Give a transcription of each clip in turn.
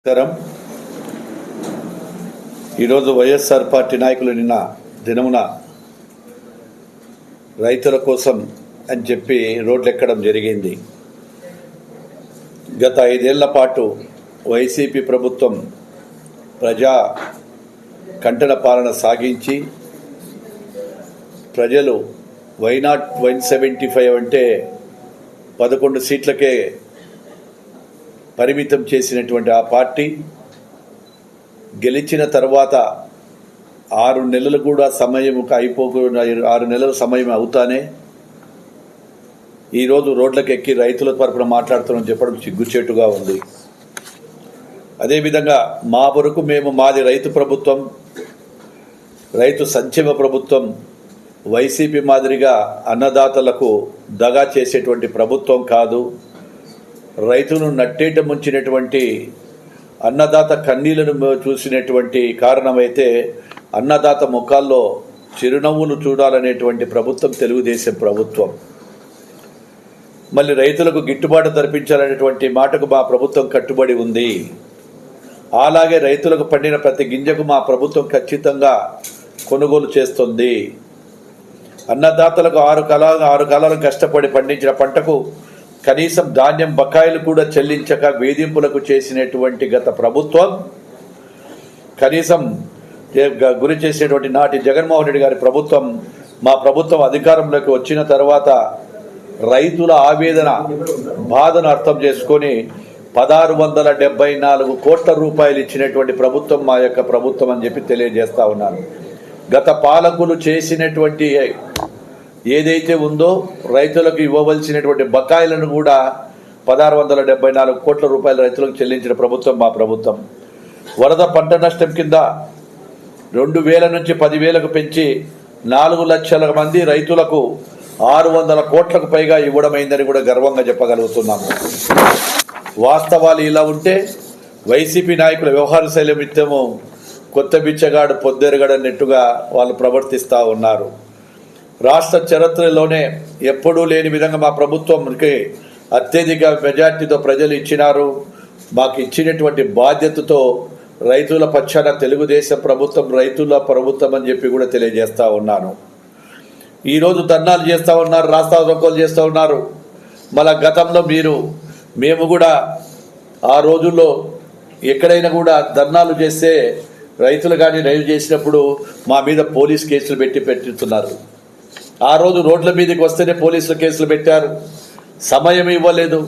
నమస్కారం. ఈరోజు వైఎస్ఆర్ పార్టీ నాయకులు నిన్న దినమున రైతుల కోసం అని చెప్పి రోడ్లు ఎక్కడం జరిగింది. గత 5 ఏళ్ల పాటు వైసీపీ ప్రభుత్వం ప్రజా కంటన పాలన సాగించి ప్రజలు వైనాట్ 175 అంటే 11 సీట్లకే పరిమితం చేసినటువంటి ఆ పార్టీ గెలిచిన తర్వాత 6 నెలలు కూడా సమయం అయిపోకుండా 6 నెలల సమయం అవుతానే ఈరోజు రోడ్లకు ఎక్కి రైతుల తరపున మాట్లాడుతున్నాం చెప్పడం సిగ్గుచేటుగా ఉంది. అదేవిధంగా మా వరకు మాది రైతు ప్రభుత్వం, రైతు సంక్షేమ ప్రభుత్వం, వైసీపీ మాదిరిగా అన్నదాతలకు దగా చేసేటువంటి ప్రభుత్వం కాదు. రైతును నట్టేట ముంచినటువంటి అన్నదాత కన్నీళ్లను చూసినటువంటి కారణమైతే అన్నదాత ముఖాల్లో చిరునవ్వులు చూడాలనేటువంటి ప్రభుత్వం తెలుగుదేశం ప్రభుత్వం. మళ్ళీ రైతులకు గిట్టుబాటు జరిపించాలనేటువంటి మాటకు మా ప్రభుత్వం కట్టుబడి ఉంది. అలాగే రైతులకు పండిన ప్రతి గింజకు మా ప్రభుత్వం ఖచ్చితంగా కొనుగోలు చేస్తుంది. అన్నదాతలకు 6 కాలాలు కష్టపడి పండించిన పంటకు కనీసం ధాన్యం బకాయిలు కూడా చెల్లించక వేధింపులకు చేసినటువంటి గత ప్రభుత్వం, కనీసం గురి చేసినటువంటి నాటి జగన్మోహన్ రెడ్డి గారి ప్రభుత్వం, మా ప్రభుత్వం అధికారంలోకి వచ్చిన తర్వాత రైతుల ఆవేదన బాధను అర్థం చేసుకొని 1674 కోట్ల రూపాయలు ఇచ్చినటువంటి ప్రభుత్వం మా యొక్క ప్రభుత్వం అని చెప్పి తెలియజేస్తా ఉన్నాను. గత పాలకులు చేసినటువంటి ఏదైతే ఉందో రైతులకు ఇవ్వవలసినటువంటి బకాయిలను కూడా 1674 కోట్ల రూపాయల రైతులకు చెల్లించిన ప్రభుత్వం మా ప్రభుత్వం. వరద పంట నష్టం కింద 2000 నుంచి 10,000కు పెంచి 4 లక్షల మంది రైతులకు 600 కోట్లకు పైగా ఇవ్వడమైందని కూడా గర్వంగా చెప్పగలుగుతున్నాము. వాస్తవాలు ఇలా ఉంటే వైసీపీ నాయకుల వ్యవహార శైలి నిమిత్తము కొత్త బిచ్చగాడు పొద్దెరగడన్నట్టుగా వాళ్ళు ప్రవర్తిస్తూ ఉన్నారు. రాష్ట్ర చరిత్రలోనే ఎప్పుడూ లేని విధంగా మా ప్రభుత్వంకి అత్యధిక మెజార్టీతో ప్రజలు ఇచ్చినారు. మాకు ఇచ్చినటువంటి బాధ్యతతో రైతుల పక్షాన తెలుగుదేశం ప్రభుత్వం రైతుల ప్రభుత్వం అని చెప్పి కూడా తెలియజేస్తూ ఉన్నాను. ఈరోజు ధర్నాలు చేస్తూ ఉన్నారు, రాస్తారోకోలు చేస్తూ ఉన్నారు. మళ్ళా గతంలో మేము కూడా ఆ రోజుల్లో ఎక్కడైనా కూడా ధర్నాలు చేస్తే రైతులు కానీ రైతు చేసినప్పుడు మా మీద పోలీస్ కేసులు పెట్టుతున్నారు. ఆ రోజు రోడ్ల మీదకి వస్తేనే పోలీసులు కేసులు పెట్టారు. సమయం ఇవ్వలేదు.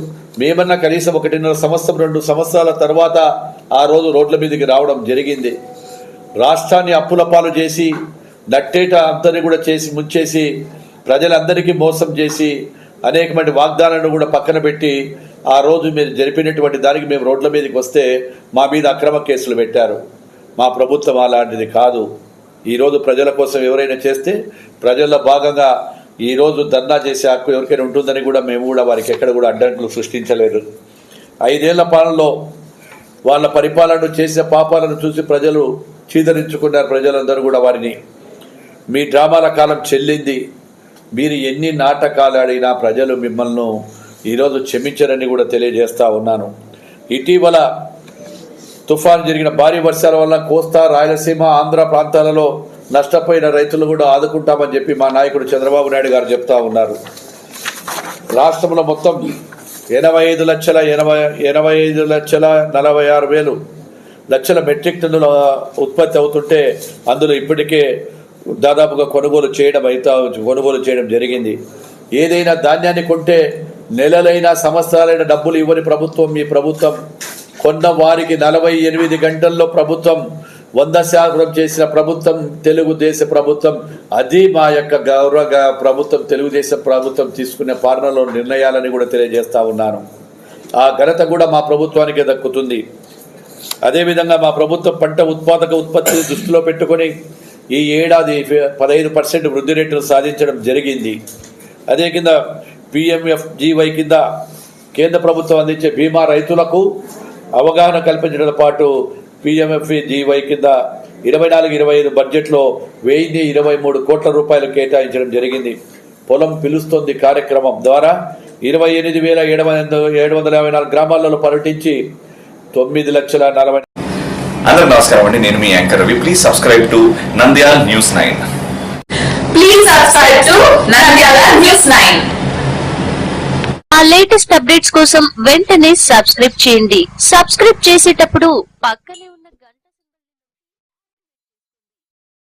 మేమన్నా కనీసం 1.5 సంవత్సరం 2 సంవత్సరాల తర్వాత ఆ రోజు రోడ్ల మీదకి రావడం జరిగింది. రాష్ట్రాన్ని అప్పుల పాలు చేసి నట్టేట అందరినీ కూడా ముంచేసి ప్రజలందరికీ మోసం చేసి అనేకమంది వాగ్దానాలను కూడా పక్కన పెట్టి ఆ రోజు మీరు జరిపినటువంటి దానికి మేము రోడ్ల మీదకి వస్తే మా మీద అక్రమ కేసులు పెట్టారు. మా ప్రభుత్వం అలాంటిది కాదు. ఈరోజు ప్రజల కోసం ఎవరైనా చేస్తే ప్రజల్లో భాగంగా ఈరోజు ధర్నా చేసే హక్కు ఎవరికైనా ఉంటుందని కూడా మేము కూడా వారికి ఎక్కడ కూడా అడ్డంకులు సృష్టించలేదు. 5 ఏళ్ల పాలనలో వాళ్ళ పరిపాలన చేసే పాపాలను చూసి ప్రజలు చీదరించుకున్నారు. ప్రజలందరూ కూడా వారిని మీ డ్రామాల కాలం చెల్లింది, మీరు ఎన్ని నాటకాలు ఆడినా ప్రజలు మిమ్మల్ని ఈరోజు క్షమించరని కూడా తెలియజేస్తూ ఉన్నాను. ఇటీవల తుఫాను జరిగిన భారీ వర్షాల వల్ల కోస్తా, రాయలసీమ, ఆంధ్ర ప్రాంతాలలో నష్టపోయిన రైతులు కూడా ఆదుకుంటామని చెప్పి మా నాయకుడు చంద్రబాబు నాయుడు గారు చెప్తా ఉన్నారు. రాష్ట్రంలో మొత్తం 85,46,000 మెట్రిక్ టన్నుల ఉత్పత్తి అవుతుంటే అందులో ఇప్పటికే దాదాపుగా కొనుగోలు చేయడం జరిగింది. ఏదైనా ధాన్యాన్ని కొంటే నెలలైనా సంవత్సరాలైన డబ్బులు ఇవ్వని ప్రభుత్వం మీ ప్రభుత్వం. కొన్న వారికి 48 గంటల్లో ప్రభుత్వం 100% చేసిన ప్రభుత్వం తెలుగుదేశ ప్రభుత్వం. అది మా యొక్క గౌరవ ప్రభుత్వం తెలుగుదేశం ప్రభుత్వం తీసుకునే పాలనలో నిర్ణయాలని కూడా తెలియజేస్తా ఉన్నాను. ఆ ఘనత కూడా మా ప్రభుత్వానికే దక్కుతుంది. అదేవిధంగా మా ప్రభుత్వం పంట ఉత్పత్తిని దృష్టిలో పెట్టుకొని ఈ ఏడాది 15% వృద్ధి రేటును సాధించడం జరిగింది. అదే కింద PMFGY కింద కేంద్ర ప్రభుత్వం అందించే బీమా రైతులకు అవగాహన కల్పించడంతో పాటు PMFGY కింద 24-25 బడ్జెట్లో 1023 కోట్ల రూపాయలు కేటాయించడం జరిగింది. పొలం పిలుస్తోంది కార్యక్రమం ద్వారా 28,754 గ్రామాలలో పర్యటించి 9,40,000. అందరూ నమస్కారం అండి, నేను మీ anchor Ravi. Please subscribe to Nandyal news 9. Please subscribe to Nandyala News 9. ఆ లేటెస్ట్ అప్డేట్స్ కోసం వెంటనే సబ్స్క్రైబ్ చేయండి. సబ్స్క్రైబ్ చేసేటప్పుడు పక్కనే ఉన్న